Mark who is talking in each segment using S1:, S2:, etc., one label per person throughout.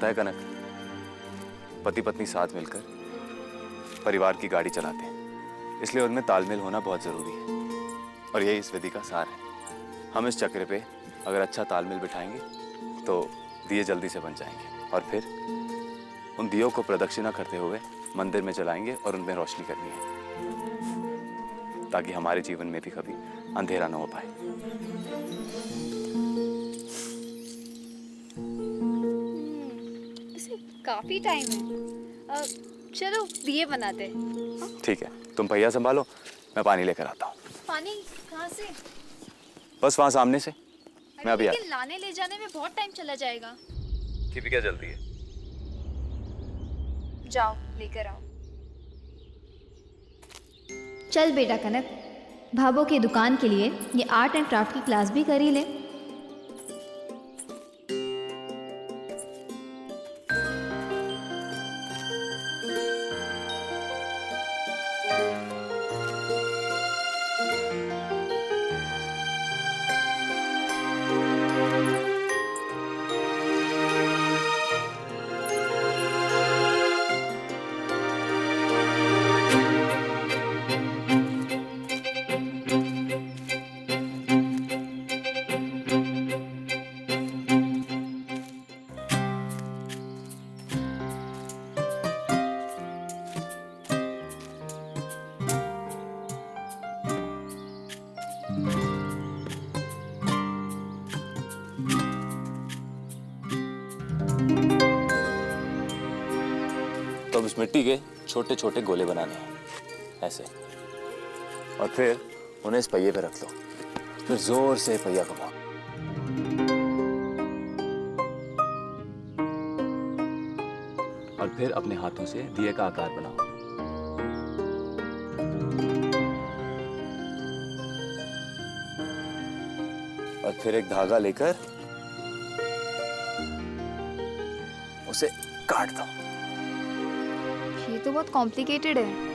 S1: पता है कनक, पति पत्नी साथ मिलकर परिवार की गाड़ी चलाते हैं, इसलिए उनमें तालमेल होना बहुत जरूरी है और यही इस विधि का सार है। हम इस चक्र पे अगर अच्छा तालमेल बिठाएंगे तो दिए जल्दी से बन जाएंगे और फिर उन दियों को प्रदक्षिणा करते हुए मंदिर में जलाएंगे और उनमें रोशनी करनी है, ताकि हमारे जीवन में भी कभी अंधेरा न हो पाए।
S2: इसे काफी टाइम है। चलो दिए बनाते हैं।
S1: ठीक है, तुम पहिया संभालो, मैं पानी लेकर आता हूँ।
S2: पानी कहाँ से?
S1: बस वहां सामने से। मैं अभी
S2: लेकिन लाने ले जाने में बहुत टाइम चला जाएगा।
S1: भी क्या जल्दी है?
S2: जाओ लेकर आओ।
S3: चल बेटा कनक, भाभो की दुकान के लिए ये आर्ट एंड क्राफ्ट की क्लास भी कर ही ले।
S1: तो अब इस मिट्टी के छोटे छोटे गोले बनाने हैं ऐसे, और फिर उन्हें इस पहिए पे रख लो, फिर जोर से पहिया घुमाओ। और फिर अपने हाथों से दिए का आकार बनाओ। और फिर एक धागा लेकर उसे काट दो।
S2: ये तो बहुत कॉम्प्लिकेटेड है।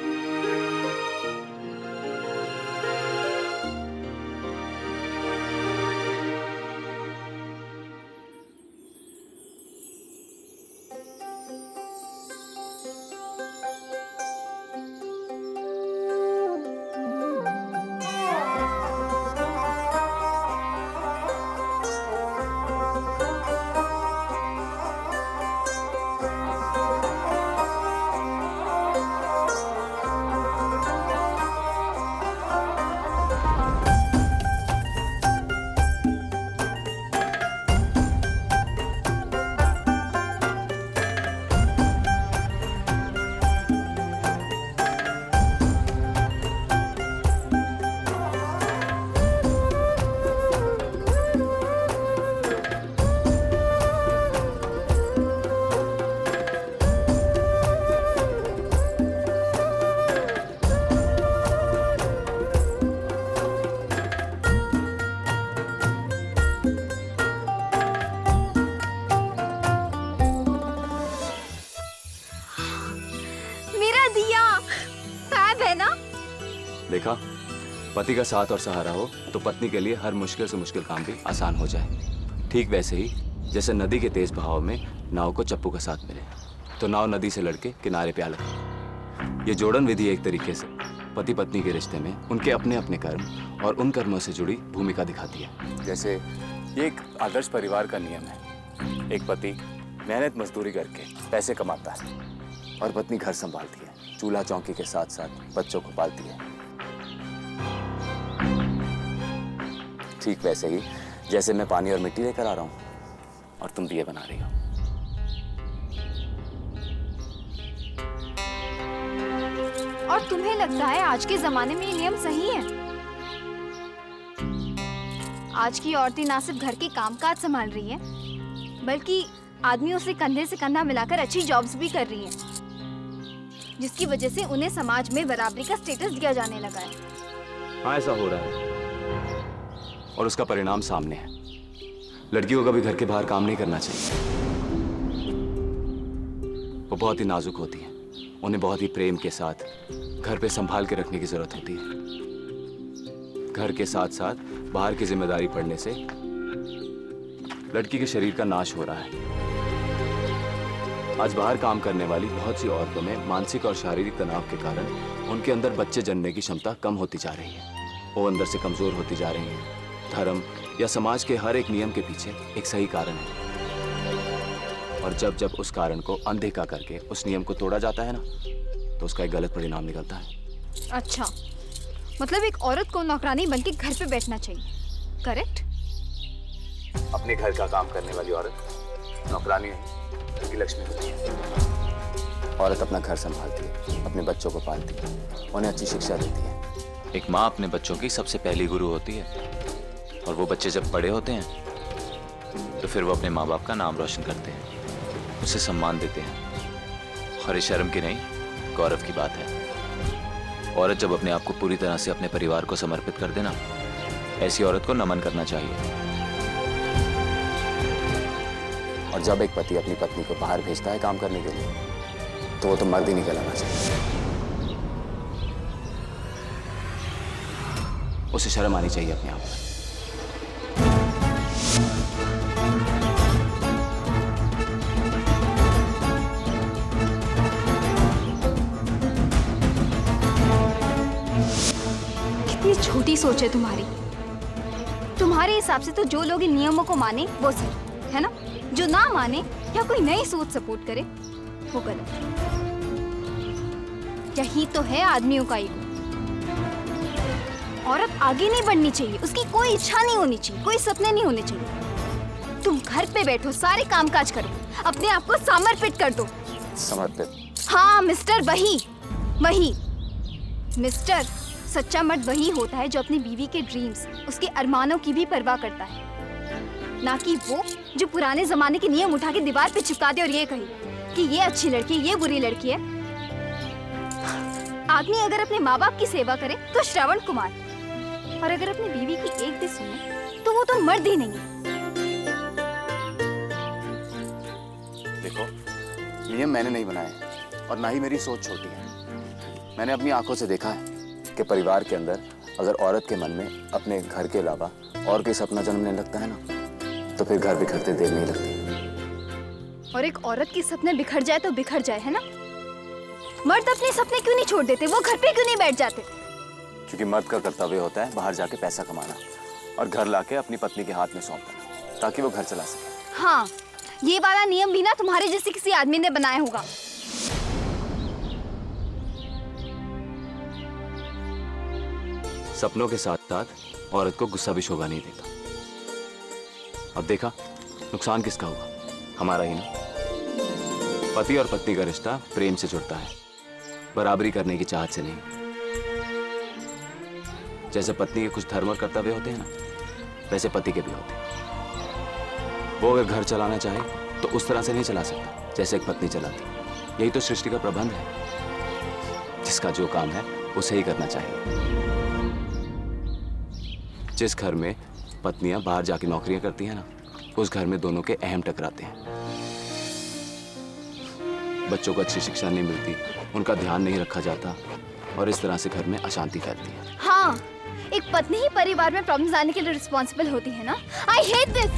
S1: देखा, पति का साथ और सहारा हो तो पत्नी के लिए हर मुश्किल से मुश्किल काम भी आसान हो जाए। ठीक वैसे ही जैसे नदी के तेज बहाव में नाव को चप्पू का साथ मिले तो नाव नदी से लड़के किनारे पे आ लगे। ये जोड़न विधि एक तरीके से पति पत्नी के रिश्ते में उनके अपने अपने कर्म और उन कर्मों से जुड़ी भूमिका दिखाती है। जैसे ये एक आदर्श परिवार का नियम है। एक पति मेहनत मजदूरी करके पैसे कमाता है और पत्नी घर संभालती है, चूल्हा चौकी के साथ साथ बच्चों को पालती है। ठीक वैसे ही जैसे मैं पानी और मिट्टी लेकर आ रहा हूं और तुम दिए बना रही हो।
S2: और तुम्हें लगता है आज के जमाने में ये नियम सही है? आज की औरतें ना सिर्फ घर के कामकाज संभाल रही हैं, बल्कि आदमियों से कंधा मिलाकर अच्छी जॉब्स भी कर रही हैं, जिसकी वजह से उन्हें समाज में बराबरी का स्टेटस दिया जाने लगा है।
S1: हाँ, ऐसा हो रहा है और उसका परिणाम सामने है। लड़कियों को कभी घर के बाहर काम नहीं करना चाहिए। वो बहुत ही नाजुक होती हैं, उन्हें बहुत ही प्रेम के साथ घर पे संभाल के रखने की जरूरत होती है। घर के साथ साथ बाहर की जिम्मेदारी पड़ने से लड़की के शरीर का नाश हो रहा है। आज बाहर काम करने वाली बहुत सी औरतों में मानसिक और शारीरिक तनाव के कारण उनके अंदर बच्चे जनने की क्षमता कम होती जा रही है। वो अंदर से कमजोर होती जा रही हैं। धर्म या समाज के हर एक नियम के पीछे एक सही कारण है, और जब जब उस कारण को अनदेखा करके उस नियम को तोड़ा जाता है ना, तो उसका एक गलत परिणाम निकलता है।
S2: अच्छा, मतलब एक औरत को नौकरानी बनके घर पे बैठना चाहिए, करेक्ट?
S1: अपने घर का काम करने वाली औरत नौकरानी नहीं बल्कि लक्ष्मी होती है। औरत अपना घर संभालती है, अपने बच्चों को पालती है, उन्हें अच्छी शिक्षा देती है। एक माँ अपने बच्चों की सबसे पहली गुरु होती है, और वो बच्चे जब बड़े होते हैं तो फिर वो अपने माँ बाप का नाम रोशन करते हैं, उसे सम्मान देते हैं। और ये शर्म की नहीं, गौरव की बात है। औरत जब अपने आप को पूरी तरह से अपने परिवार को समर्पित कर देना, ऐसी औरत को नमन करना चाहिए। और जब एक पति अपनी पत्नी को बाहर भेजता है काम करने के लिए, तो वो तो मर्द ही नहीं कहलाना चाहिए। उसे शर्म आनी चाहिए अपने आप पर।
S2: कितनी छोटी सोच है तुम्हारी। तुम्हारे हिसाब से तो जो लोग इन नियमों को माने वो सही है ना, जो ना माने या कोई नई सोच सपोर्ट करे वो गलत। यही तो है आदमियों का ईगो। औरत आगे नहीं बढ़नी चाहिए, उसकी कोई इच्छा नहीं होनी चाहिए, कोई सपने नहीं होने चाहिए। तुम घर पे बैठो, सारे कामकाज करो, अपने आप को समर्पित कर दो।
S1: समर्पित?
S2: हाँ मिस्टर, वही मिस्टर। सच्चा मर्द वही होता है जो अपनी बीवी के ड्रीम्स, उसके अरमानों की भी परवाह करता है, ना कि वो जो पुराने जमाने के नियम उठा के दीवार पे चिपका दे और ये कहे कि ये अच्छी लड़की है, ये बुरी लड़की है। आदमी अगर अपने माँ बाप की सेवा करे तो श्रवण कुमार, और अगर अपनी बीवी की एक भी सुने तो वो तो मर्द ही नहीं है।
S1: देखो, नियम मैंने नहीं बनाए और ना ही मेरी सोच छोटी है। मैंने अपनी आंखों से देखा है कि परिवार के अंदर अगर औरत के मन में अपने घर के अलावा और कोई सपना जन्मने लगता है ना, तो फिर घर बिखरते देर नहीं लगती।
S2: और एक औरत के सपने बिखर जाए तो बिखर जाए, है ना? मर्द अपने सपने क्यों नहीं छोड़ देते? वो घर पे क्यों नहीं बैठ जाते?
S1: क्योंकि मर्द का कर्तव्य होता है बाहर जाके पैसा कमाना और घर लाके अपनी पत्नी के हाथ में सौंपना, ताकि वो घर चला सके।
S2: हाँ, ये वाला नियम भी ना तुम्हारे जैसे किसी आदमी ने बनाया होगा।
S1: सपनों के साथ साथ औरत को गुस्सा भी शोभा नहीं देता। अब देखा, नुकसान किसका हुआ? हमारा ही ना। पति और पत्नी का रिश्ता प्रेम से जुड़ता है, बराबरी करने की चाहत से नहीं। जैसे पत्नी के कुछ धर्म और कर्तव्य होते हैं ना, वैसे पति के भी होते हैं। वो अगर घर चलाना चाहे तो उस तरह से नहीं चला सकता जैसे एक पत्नी चलाती। यही तो सृष्टि का प्रबंध है। जिसका जो काम है उसे ही करना चाहिए। जिस घर में पत्नियां बाहर जाके नौकरियां करती हैं ना, उस घर में दोनों के अहम टकराते हैं। बच्चों को अच्छी शिक्षा नहीं मिलती, उनका ध्यान नहीं रखा जाता, और इस तरह से घर में अशांति फैलती है।
S2: हाँ, एक पत्नी ही परिवार में प्रॉब्लम्स आने के लिए रिस्पॉन्सिबल होती है ना। I hate this.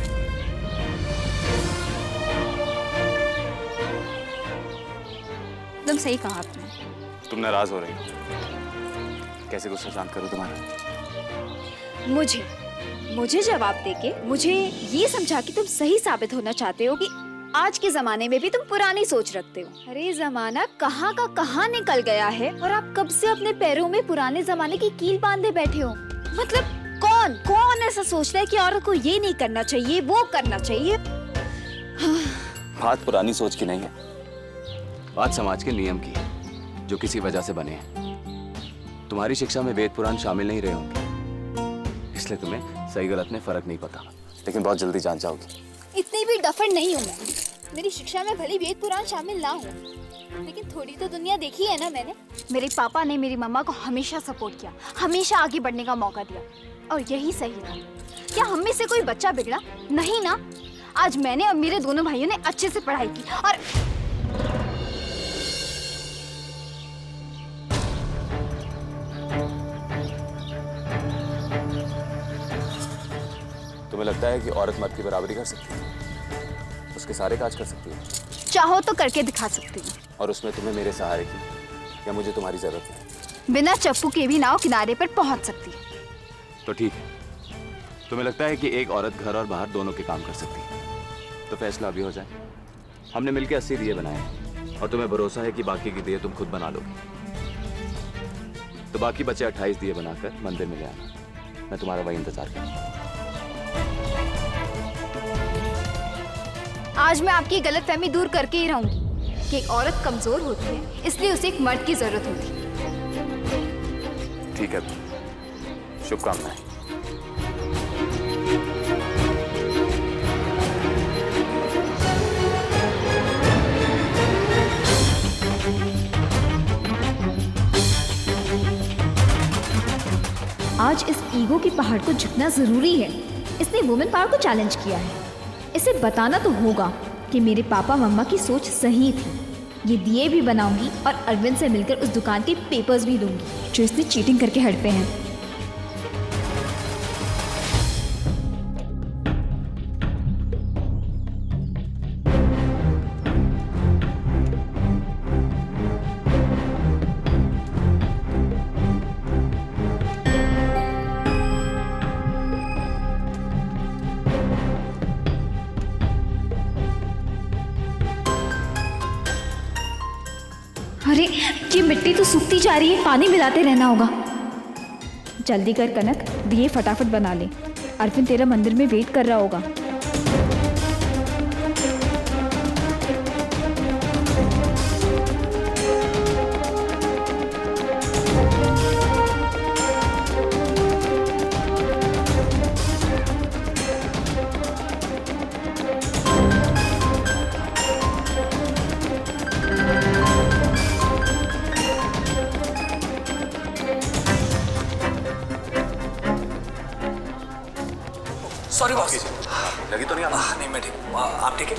S2: तुम सही कहा आपने।
S1: तुम नाराज हो रही हो। कैसे गुस्सा शांत करूं तुम्हारा?
S4: मुझे जवाब देके मुझे ये समझा कि तुम सही साबित होना चाहते हो कि आज के जमाने में भी तुम पुरानी सोच रखते हो। अरे जमाना कहाँ का कहाँ निकल गया है और आप कब से अपने पैरों में पुराने जमाने की कील बांधे बैठे हो। मतलब कौन ऐसा सोचता है कि औरत को ये नहीं करना चाहिए, वो करना चाहिए।
S1: बात पुरानी सोच की नहीं है, बात समाज के नियम की है जो किसी वजह से बने हैं। तुम्हारी शिक्षा में वेद पुराण शामिल नहीं रहे होंगे, इसलिए तुम्हें सही गलत में फर्क नहीं पता, लेकिन बहुत जल्दी जान जाओगी।
S2: इतनी भी डफर नहीं हूँ मैं। मेरी शिक्षा में भले वेद पुराण शामिल ना हो, लेकिन थोड़ी तो दुनिया देखी है ना मैंने। मेरे पापा ने मेरी मम्मा को हमेशा सपोर्ट किया, हमेशा आगे बढ़ने का मौका दिया, और यही सही था। क्या हम में से कोई बच्चा बिगड़ा? नहीं ना। आज मैंने और मेरे दोनों भाइयों ने अच्छे से पढ़ाई की, और
S1: तुम्हें लगता है कि औरत मर्द की बराबरी कर सकती है, उसके सारे काज कर सकती है?
S2: चाहो तो करके दिखा सकती हूँ।
S1: और उसमें तुम्हें मेरे सहारे की या मुझे तुम्हारी जरूरत है?
S2: बिना चप्पू के भी नाव किनारे पर पहुंच सकती है।
S1: तो ठीक है, तुम्हें लगता है कि एक औरत घर और बाहर दोनों के काम कर सकती है, तो फैसला अभी हो जाए। हमने मिलकर 80 दिए बनाए हैं और तुम्हें भरोसा है कि बाकी के दिए तुम खुद बना लोगे। तो बाकी बचे 28 दिए बनाकर मंदिर में ले आना। मैं तुम्हारा वही इंतजार करूंगा।
S2: आज मैं आपकी गलतफहमी दूर करके ही रहूंगी कि एक औरत कमजोर होती है, इसलिए उसे एक मर्द की जरूरत होती है।
S1: ठीक है, शुभकामनाएं।
S3: आज इस ईगो के पहाड़ को झुकना जरूरी है। इसने वुमेन पावर को चैलेंज किया है। इसे बताना तो होगा कि मेरे पापा मम्मा की सोच सही थी। ये दिए भी बनाऊंगी और अरविंद से मिलकर उस दुकान के पेपर्स भी दूंगी जो इसने चीटिंग करके हड़पे हैं। अरे ये मिट्टी तो सूखती जा रही है, पानी मिलाते रहना होगा। जल्दी कर कनक, दिए फटाफट बना ले। अरविंद तेरा मंदिर में वेट कर रहा होगा।
S5: Sorry boss.
S1: लगी तो नहीं आप?
S5: नहीं मैं ठीक हूँ। आप ठीक है?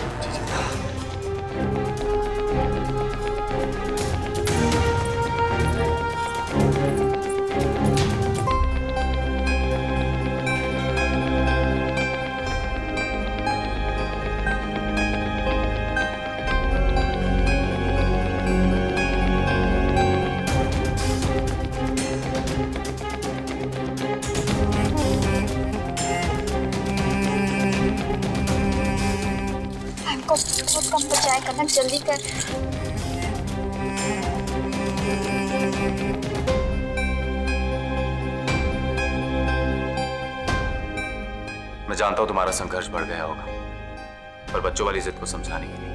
S2: बहुत कम बचा है कनक, जल्दी कर।
S1: मैं जानता हूं तुम्हारा संघर्ष बढ़ गया होगा, पर बच्चों वाली जिद को समझाने के लिए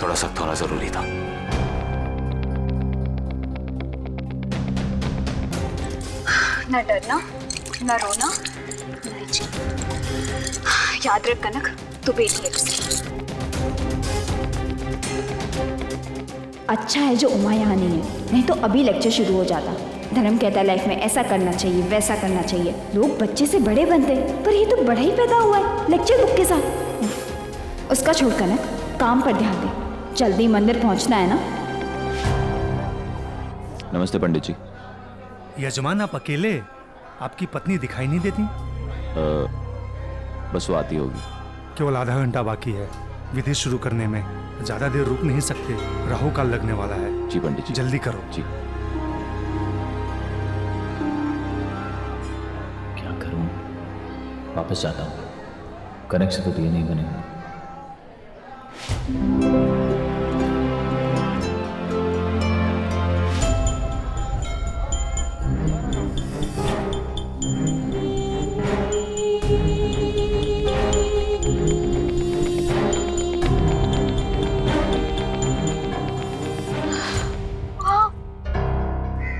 S1: थोड़ा सख्त होना जरूरी था।
S2: न डरना, न रोना, न हिचकी। याद रख कनक, तू बेटी है उसकी।
S3: अच्छा है जो उमा यहाँ नहीं है, नहीं तो अभी लेक्चर शुरू हो जाता। धर्म कहता है लाइफ में ऐसा करना चाहिए, वैसा करना चाहिए। लोग बच्चे से बड़े बनते, पर ये तो बड़ा ही पैदा हुआ है लेक्चर बुक के साथ। उसका छोड़ कनक, काम पर ध्यान दे। जल्दी मंदिर पहुंचना है ना।
S1: नमस्ते पंडित जी।
S6: यजमान आप अकेले? आपकी पत्नी दिखाई नहीं देती?
S1: बस वो आती होगी।
S6: केवल आधा घंटा बाकी है विधि शुरू करने में। ज्यादा देर रुक नहीं सकते, राहु काल लगने वाला है।
S1: जी पंडित जी।
S6: जल्दी करो।
S1: जी।
S7: क्या करूं? वापस जाता हूं। कनेक्ट से तो दिए नहीं बने।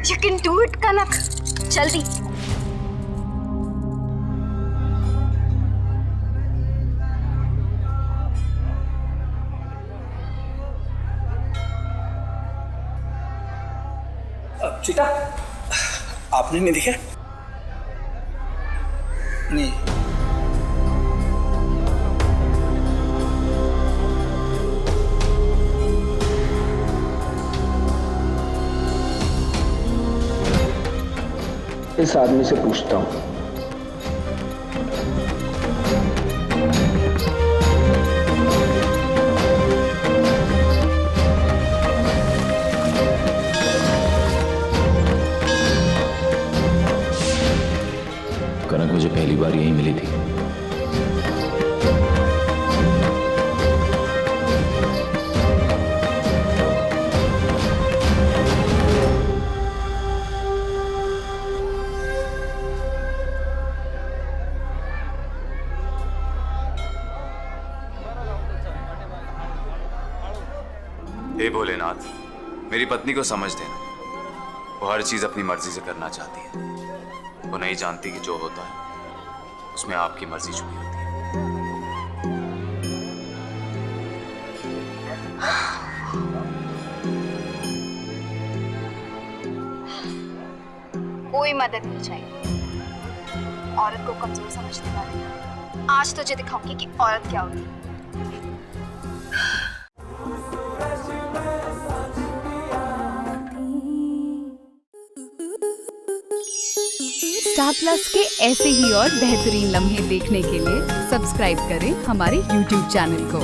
S2: You can do it, कनक। जल्दी।
S5: सीता, आपने नहीं दिखे? नहीं।
S8: इस आदमी से पूछता हूँ।
S7: मुझे पहली बार यहीं मिली थी।
S1: हे भोलेनाथ, मेरी पत्नी को समझ देना। वो हर चीज अपनी मर्जी से करना चाहती है। वो नहीं जानती कि जो होता है उसमें आपकी मर्जी छुपी होती है।
S2: कोई मदद नहीं चाहिए। औरत को कमजोर समझने वाले, आज तुझे दिखाऊंगी कि औरत क्या होती है।
S9: स्टार प्लस के ऐसे ही और बेहतरीन लम्हे देखने के लिए सब्सक्राइब करें हमारे YouTube चैनल को।